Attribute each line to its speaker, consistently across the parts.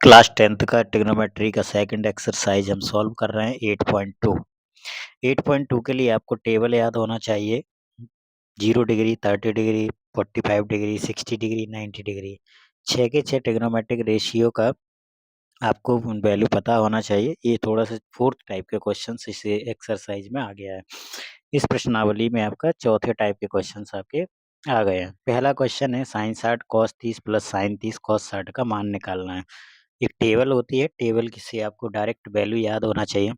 Speaker 1: Class 10th का trigonometry का second exercise हम सॉल्व कर रहे हैं 8.2। 8.2 के लिए आपको टेबल याद होना चाहिए। 0 degree, 30 degree, 45 degree, 60 degree, 90 degree, 6 के 6 ट्रिग्नोमेट्रिक रेशियो का आपको वैल्यू पता होना चाहिए। ये थोड़ा सा फोर्थ टाइप के क्वेश्चन इस एक्सरसाइज में आ गया है। इस प्रश्नावली में आपका चौथे टाइप के क्वेश्चन आपके आ गए हैं। पहला क्वेश्चन है sine 60 cos 30 plus sine 30 cos 60 का मान निकालना है। एक टेबल होती है, टेबल से आपको डायरेक्ट वैल्यू याद होना चाहिए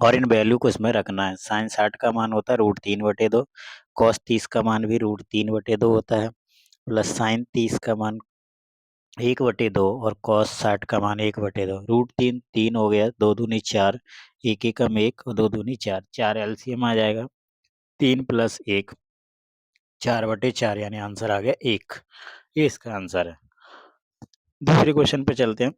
Speaker 1: और इन वैल्यू को इसमें रखना है। साइन 60 का मान होता है √3/2, कॉस 30 का मान भी √3/2 होता है, प्लस साइन 30 का मान 1/2 और कॉस 60 का मान 1/2। √3 3 हो गया, 2 दूनी 4, 1 एकम 1, 2 दूनी 4, 4 एलसीएम आ जाएगा, 3 प्लस 1 4/4, यानी आंसर आ गया 1। ये इसका आंसर है। दूसरे क्वेश्चन पे चलते हैं।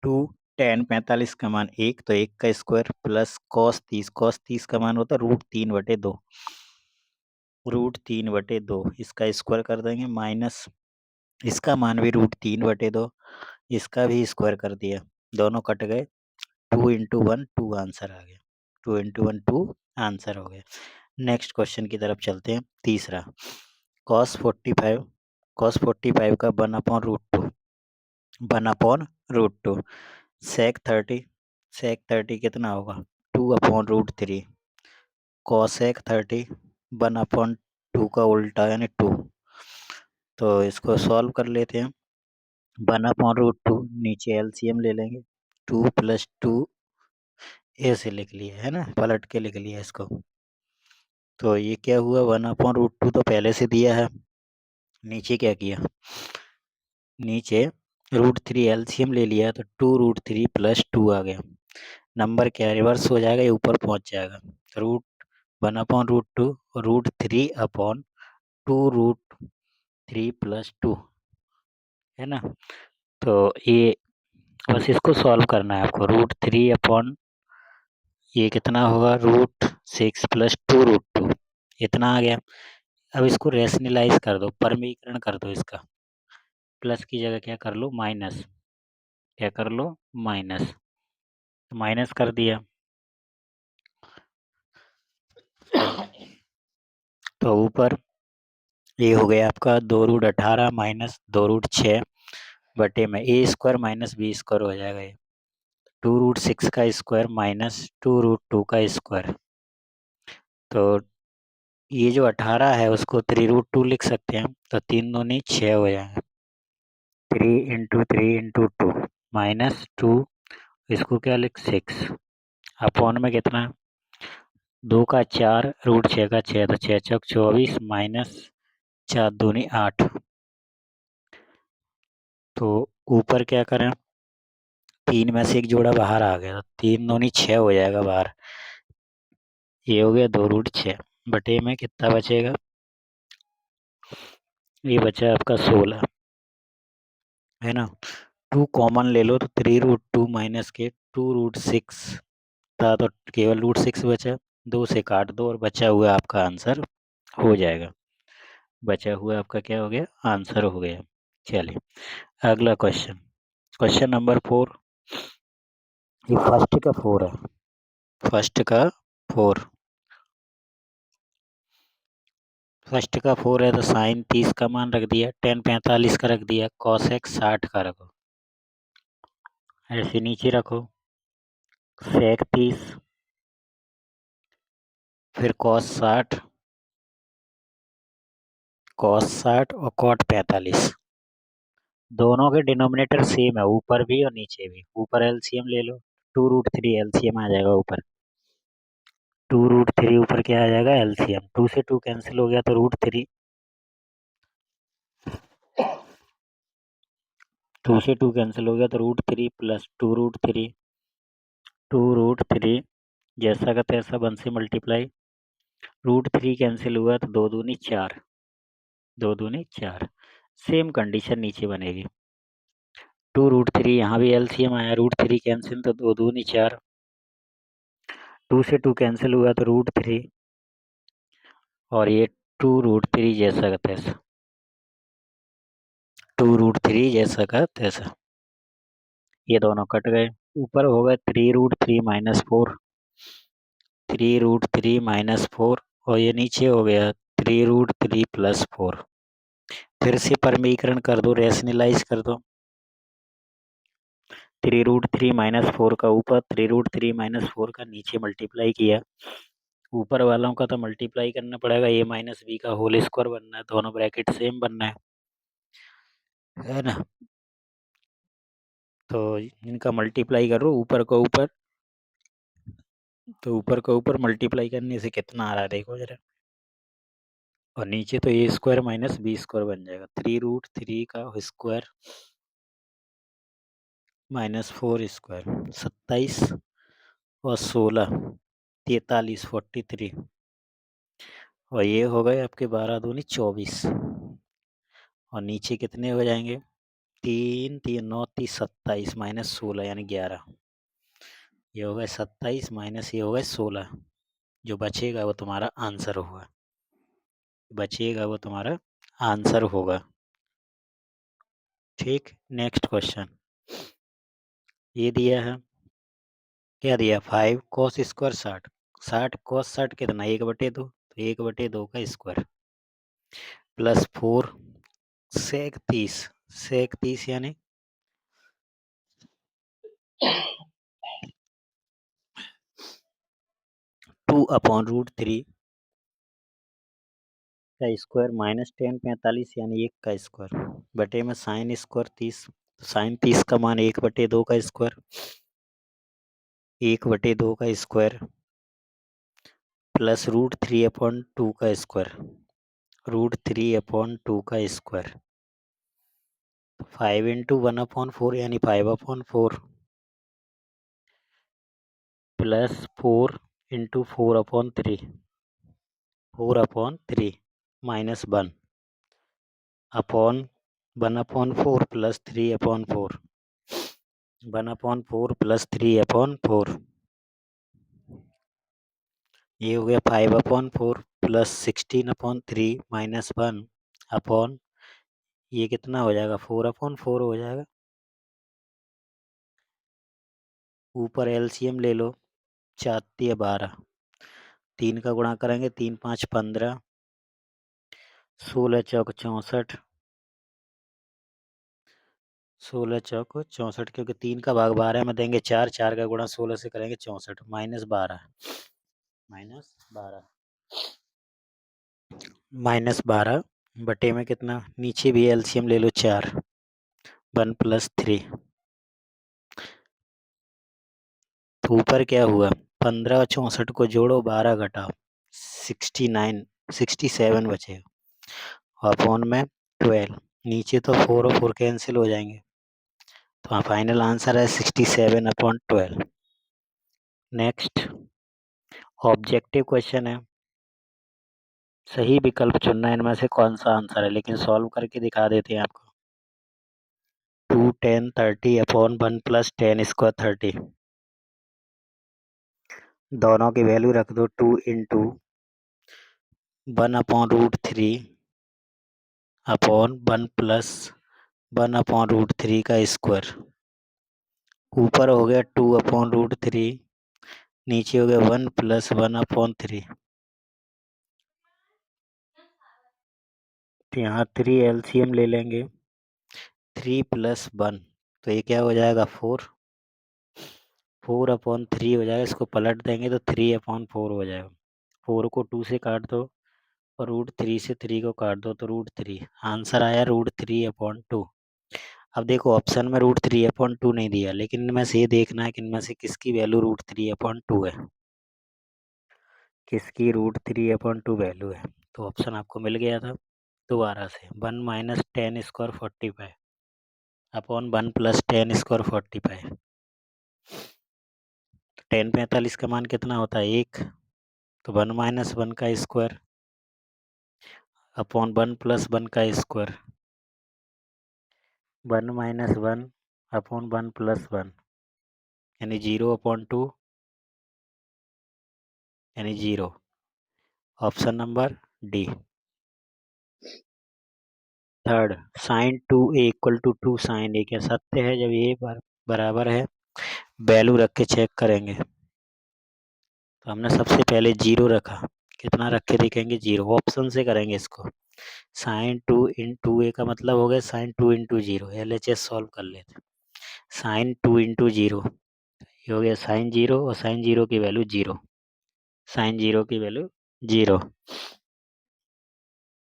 Speaker 1: 2 tan 45 का मान 1, तो 1 का स्क्वायर प्लस कॉस 30 का मान होता है √3/2, √3/2 इसका स्क्वायर कर देंगे, माइनस इसका मान भी √3/2, इसका भी स्क्वायर कर दिया, दोनों कट गए, 2 × 1 2 आंसर आ गया, 2 × 1 2 आंसर हो गया। नेक्स्ट क्वेश्चन की तरफ चलते हैं। तीसरा, cos 45 का 1/√2, 1/√2, sec 30 कितना होगा 2/√3, cosec 30 1/2 का उल्टा यानी 2। तो इसको सॉल्व कर लेते हैं। 1/√2 नीचे एलसीएम ले लेंगे, 2 + 2 ऐसे लिख लिया है ना, पलट के लिख लिया इसको। तो ये क्या हुआ, 1/√2 तो पहले से दिया है। नीचे क्या किया, नीचे √3 एलसीएम ले लिया, तो 2√3 + 2 आ गया। नंबर क्या रिवर्स हो जाएगा, ये ऊपर पहुंच जाएगा। रूट 1/√2 √3/2√3 + 2 है ना। तो ये बस इसको सॉल्व करना है आपको। √3 ये कितना होगा, √6 + 2√2 इतना आ गया। अब इसको रेशनलाइज कर दो, परमीकरण कर दो इसका। प्लस की जगह क्या कर लो, माइनस, क्या कर लो, माइनस, माइनस कर दिया। तो ऊपर ये हो गया आपका 2√18 माइनस 2√6 बटे में a² माइनस b² हो जाएगा। ये 2√6 का स्क्वायर माइनस 2√2 का स्क्वायर। तो ये जो 18 है उसको 3√2 लिख सकते हैं, तो 3 दूनी 6 हो जाएगा, 3 × 3 × 2 माइनस 2, इसको क्या लिख 6 अपॉन में कितना 2 का 4 √6 का 6, तो 6 चौक 24 माइनस 4 दूनी 8। तो ऊपर क्या करें, 3 में से एक जोड़ा बाहर आ गया, तो 3 दूनी 6 हो जाएगा बाहर। ये हो गया 2√6 बटे में कितना बचेगा, ये बचा आपका 16 है ना। 2 कॉमन ले लो, तो 3√2 माइनस के 2√6 था, तो केवल √6 बचा, 2 से काट दो और बचा हुआ आपका आंसर हो जाएगा। बचा हुआ आपका क्या हो गया, आंसर हो गया। चलिए अगला क्वेश्चन, क्वेश्चन नंबर 4। ये फर्स्ट का 4 है, फर्स्ट का 4, फर्स्ट का 4 है, तो साइन 30 का मान रख दिया, tan 45 का रख दिया, cosec 60 का रखो, ऐसे नीचे रखो, sec 30 फिर cos 60, और cot 45। दोनों के डिनोमिनेटर सेम है, ऊपर भी और नीचे भी। ऊपर एलसीएम ले लो, 2√3 एलसीएम आ जाएगा ऊपर, 2√3 ऊपर क्या आ जाएगा, एलसीएम, 2 से 2 कैंसिल हो गया, तो √3, 2 से 2 कैंसिल हो गया, तो √3 + 2√3, 2√3 जैसा का तैसा 1 से मल्टीप्लाई, √3 कैंसिल हुआ, तो 2 दूनी 4, 2 दूनी 4। सेम कंडीशन नीचे बनेगी, 2√3 यहाँ भी एलसीएम आया, √3 कैंसिल, तो 2 दूनी 4, 2 से 2 कैंसिल हुआ, तो √3, और ये 2√3 जैसा का तैसा, 2√3 जैसा का तैसा। ये दोनों कट गए। ऊपर हो गए 3√3 माइनस 4, 3√3 माइनस 4, और ये नीचे हो गया 3√3 प्लस 4। फिर से परमीकरण कर दो, रेशनलाइज कर दो। 3√3 माइनस 4 का ऊपर, 3√3 माइनस 4 का नीचे मल्टीप्लाई किया। ऊपर वालों का तो मल्टीप्लाई करना पड़ेगा, a माइनस बी का होल स्क्वायर बनना है, दोनों ब्रैकेट सेम बनना है ना। तो इनका मल्टीप्लाई करो ऊपर का ऊपर, तो ऊपर का ऊपर मल्टीप्लाई करने से कितना आ रहा है देखो जरा, और नीचे तो ए स्क्वायर माइनस बी स्क्वायर बन जाएगा। 3√3 का स्क्वायर माइनस 4 स्क्वायर, 27 और 16, 43, 43, और ये हो गए आपके 12 दूनी 24, और नीचे कितने हो जाएंगे, 3 3 9 30 27 माइनस 16 यानी 11। ये हो गए 27 माइनस ये हो गए 16, जो बचेगा वो तुम्हारा आंसर होगा, बचेगा वो तुम्हारा आंसर होगा। ठीक, नेक्स्ट क्वेश्चन ये दिया है, क्या दिया, 5 cos स्क्वायर 60, 60 cos 60 कितना, 1/2, तो 1/2 का स्क्वायर, प्लस 4 sec 30, sec 30 यानी 2/√3 का स्क्वायर माइनस 10 45 यानी 1 का स्क्वायर, बटे में साइन स्क्वायर 30, तो साइन 30 का मान 1/2 का स्क्वायर, 1/2 का स्क्वायर प्लस √3/2 का स्क्वायर, √3/2 का स्क्वायर, 5 इंटू 1/4 यानी 5/4, plus 4 into 4/3, 4/3 minus 1 upon 1/4 plus 3/4, 1/4 plus 3/4, ये हो गया 5/4 प्लस 16/3 माइनस 1 अपॉन, ये कितना हो जाएगा, 4/4 हो जाएगा। ऊपर एलसीएम ले लो, 4 × 12, 3 का गुणा करेंगे 3 5 15, 16 चौक 64, 16 चौक 64, क्योंकि 3 का भाग 12 में देंगे 4, 4 का गुणा 16 से करेंगे 64, माइनस 12, माइनस 12, माइनस 12 बटे में कितना, नीचे भी एलसीएम ले लो 4, 1 प्लस 3, तो ऊपर क्या हुआ, 15 और 64 को जोड़ो, 12 घटाओ 69, 67 बचेगा, अपॉन में 12, नीचे तो 4 और 4 कैंसिल हो जाएंगे, तो फाइनल आंसर है 67/12। नेक्स्ट ऑब्जेक्टिव क्वेश्चन है, सही विकल्प चुनना है इनमें से कौन सा आंसर है, लेकिन सॉल्व करके दिखा देते हैं आपको। 2 10 30/1 प्लस 10 स्क्वायर 30, दोनों की वैल्यू रख दो, 2 इंटू 1/√3 अपॉन 1 प्लस 1/√3 का स्क्वायर, ऊपर हो गया 2/√3, नीचे हो गया 1 प्लस 1/3, तो यहाँ 3 एलसीएम ले लेंगे, 3 प्लस 1, तो ये क्या हो जाएगा 4, 4/3 हो जाएगा, इसको पलट देंगे तो 3/4 हो जाएगा, 4 को 2 से काट दो और √3 से 3 को काट दो तो √3, आंसर आया √3/2। अब देखो ऑप्शन में √3/2 नहीं दिया, लेकिन इनमें से ये देखना है कि इनमें से किसकी वैल्यू √3/2 है, किसकी √3/2 वैल्यू है। तो ऑप्शन आपको मिल गया था दोबारा से, 1 minus 10 square 45 upon 1 plus 10 square 45, तो 10 45 का मान कितना होता है 1, तो 1 माइनस 1 का स्क्वायर अपॉन 1 प्लस 1 का स्क्वायर, 1 माइनस 1 अपॉन 1 प्लस 1 यानी 0/2 यानी 0, option number D. Third, sine 2a equal to 2 sine a, क्या सत्य है जब ये बार बराबर है, वैल्यू रख के चेक करेंगे। तो हमने सबसे पहले जीरो रखा, कितना रख के देखेंगे, जीरो। ऑप्शन से करेंगे इसको। साइन टू इंटू ए का मतलब हो गया sine two into zero. LHS solve कर लेते। साइन टू इंटू जीरो ये हो गया साइन जीरो, और साइन जीरो की वैल्यू जीरो। साइन जीरो की वैल्यू जीरो।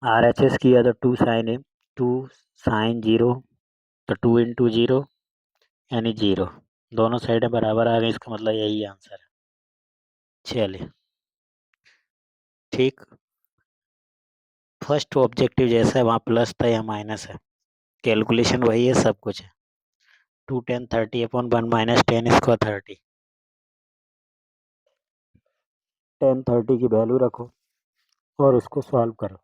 Speaker 1: RHS किया तो two sine A, two sine zero, तो टू इंटू जीरो यानी जीरो। दोनों साइडें बराबर आ गई, इसका मतलब यही आंसर है। चलिए ठीक। फर्स्ट ऑब्जेक्टिव जैसा है, वहाँ प्लस था या माइनस है, कैलकुलेशन वही है, सब कुछ है। 2 10 30/1 - 10 स्क्वायर 30। 10 30 की वैल्यू रखो और उसको सॉल्व करो।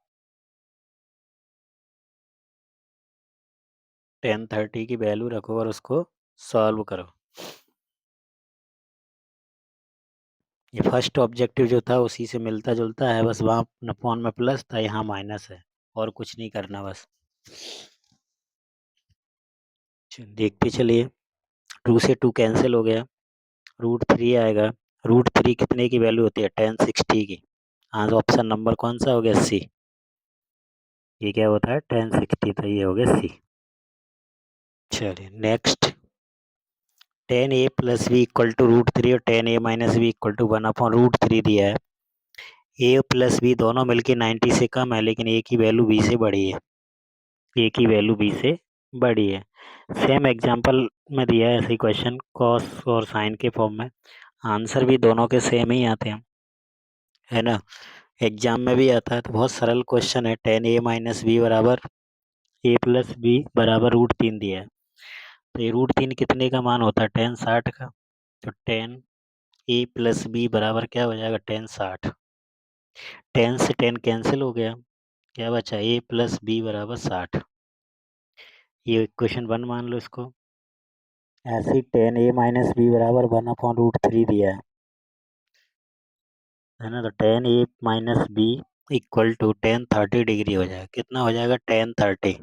Speaker 1: 10 30 की वैल्यू रखो और उसको सॉल्व करो। ये फर्स्ट ऑब्जेक्टिव जो था उसी से मिलता जुलता है, बस वहाँ अपॉन में प्लस था, यहाँ माइनस है, और कुछ नहीं करना बस। देखते चलिए। 2 से 2 कैंसिल हो गया, √3 आएगा। √3 कितने की वैल्यू होती है, 1060 की। हाँ, तो ऑप्शन नंबर कौन सा हो गया, सी। ये क्या होता है, 1060, तो ये हो गया सी। चलिए नेक्स्ट। 10a + b = √3 और 10a - b = 1/√3 दिया है। ए प्लस बी दोनों मिलके 90 से कम है, लेकिन ए की वैल्यू बी से बड़ी है। ए की वैल्यू बी से बड़ी है। सेम एग्जांपल में दिया है ऐसे क्वेश्चन, कॉस और साइन के फॉर्म में। आंसर भी दोनों के सेम ही आते हैं, है ना। एग्जाम में भी आता है, तो बहुत सरल क्वेश्चन है। 10a - b बराबर a + b = √3 दिया है। तो ये √3 कितने का मान होता है, 1060 का। तो 10a + b बराबर क्या हो जाएगा, 1060। 10 से 10 कैंसिल हो गया, क्या बचा, a + b = 60। ये क्वेश्चन 1 मान लो इसको। ऐसे ही 10a - b = 1/√3 दिया है ना। तो 10a - b = 10 30 डिग्री हो जाएगा। कितना हो जाएगा, 10 30।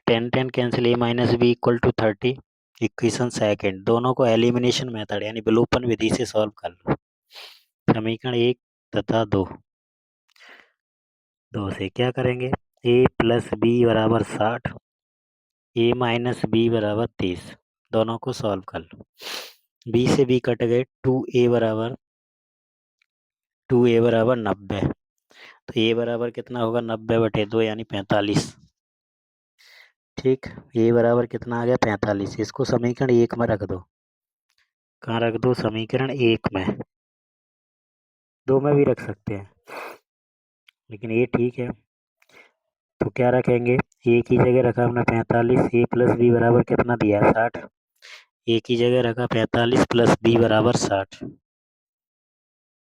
Speaker 1: 10 10 cancel, a - b = 30। Equation second, दोनों को एलिमिनेशन मेथड यानी विलोपन विधि से सॉल्व कर लो। समीकरण 1 तथा 2। 2 से क्या करेंगे, a + b = 60, a - b = 30। दोनों को सॉल्व कर लो। b से b कट गए, 2a = 90। तो a बराबर कितना होगा, 90/2 यानी 45। ठीक, a बराबर कितना आ गया, 45। इसको समीकरण 1 में रख दो। कहाँ रख दो, समीकरण 1 में। 2 में भी रख सकते हैं, लेकिन ये ठीक है। तो क्या रखेंगे, ए की जगह रखा हमने 45, a + b बराबर कितना दिया है, 60। ए की जगह रखा 45 + b = 60।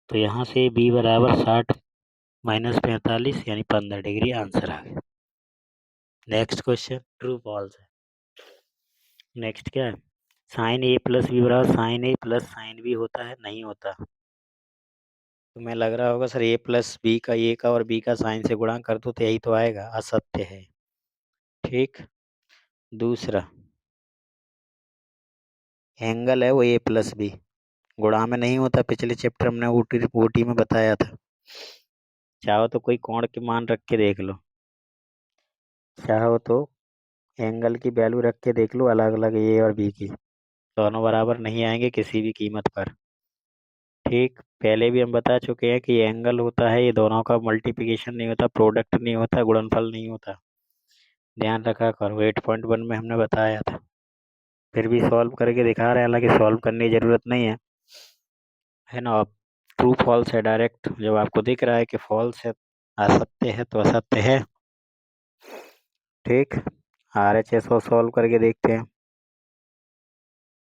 Speaker 1: तो यहाँ से b = 60 - 45 यानी 15 डिग्री, आंसर आ गया। नेक्स्ट क्वेश्चन ट्रू फॉल्स है। नेक्स्ट क्या है, साइन a + b बराबर साइन a + साइन b होता है, नहीं होता। तुम्हें लग रहा होगा सर a + b का, a का और b का साइन से गुणा कर दो तो यही तो आएगा, असत्य है। ठीक। दूसरा एंगल है वो a + b, गुणा में नहीं होता, पिछले चैप्टर हमने ओटी में बताया था। चाहो तो कोई कोण के मान रख के देख लो, चाहो तो एंगल की वैल्यू रख के देख लो, अलग अलग ए और बी की, दोनों बराबर नहीं आएंगे किसी भी कीमत पर। ठीक, पहले भी हम बता चुके हैं कि एंगल होता है, ये दोनों का मल्टीप्लिकेशन नहीं होता, प्रोडक्ट नहीं होता, गुणनफल नहीं होता। ध्यान रखा करो, 8.1 में हमने बताया था। फिर भी सॉल्व करके दिखा रहे हैं, हालांकि सॉल्व करने की जरूरत नहीं है ना। अब ट्रू फॉल्स है डायरेक्ट, जब आपको दिख रहा है कि फॉल्स है, असत्य है, तो असत्य है। ठीक, RHS को सॉल्व करके देखते हैं।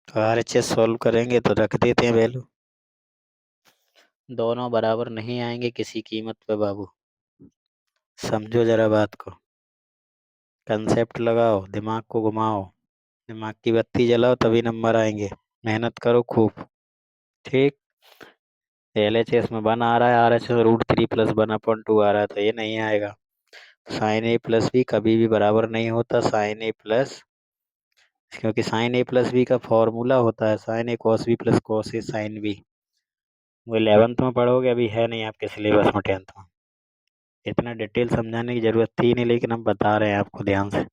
Speaker 1: तो RHS सॉल्व करेंगे तो रख देते हैं वैल्यू, दोनों बराबर नहीं आएंगे किसी कीमत पे बाबू। समझो जरा बात को, कंसेप्ट लगाओ, दिमाग को घुमाओ, दिमाग की बत्ती जलाओ, तभी नंबर आएंगे। मेहनत करो खूब। ठीक। LHS में 1 आ रहा है, RHS में √3 + 1/2 आ रहा है, तो ये नहीं आएगा। साइन a + b कभी भी बराबर नहीं होता साइन a + क्योंकि साइन ए प्लस बी का फॉर्मूला होता है sign A cos B plus cos A sine B. वो 11th में पढ़ोगे, अभी है नहीं आपके सिलेबस में 10th में। इतना डिटेल समझाने की जरूरत थी नहीं, लेकिन हम बता रहे हैं आपको ध्यान से।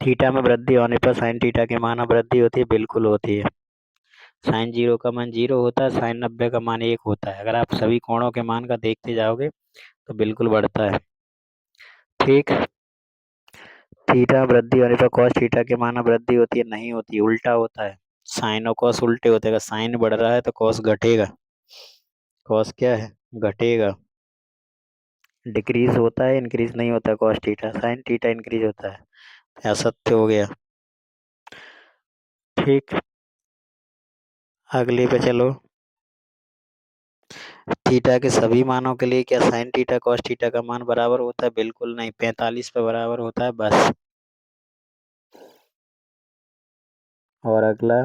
Speaker 1: थीटा में वृद्धि होने पर साइन थीटा के मान में वृद्धि होती है, बिल्कुल होती है। साइन 0 का मान 0 होता है, साइन 90 का मान 1 होता है। अगर आप सभी कोणों के मान का देखते जाओगे तो बिल्कुल बढ़ता है। ठीक। थीटा में वृद्धि होने पर कॉस थीटा के मान में वृद्धि होती है, नहीं होती, उल्टा होता है। साइन और कॉस उल्टे होते हैं। अगर साइन बढ़ रहा है तो कॉस घटेगा, कॉस क्या है, घटेगा। डिक्रीज होता है, इंक्रीज नहीं होता। Cos theta sine theta increase होता है। असत्य हो गया। ठीक। अगले पे चलो। थीटा के सभी मानों के लिए क्या साइन थीटा कॉस थीटा का मान बराबर होता है? बिल्कुल नहीं, 45 पे बराबर होता है बस। और अगला,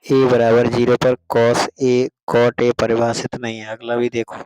Speaker 1: ए बराबर 0 पर कॉस ए कॉट ए परिभाषित नहीं है। अगला भी देखो।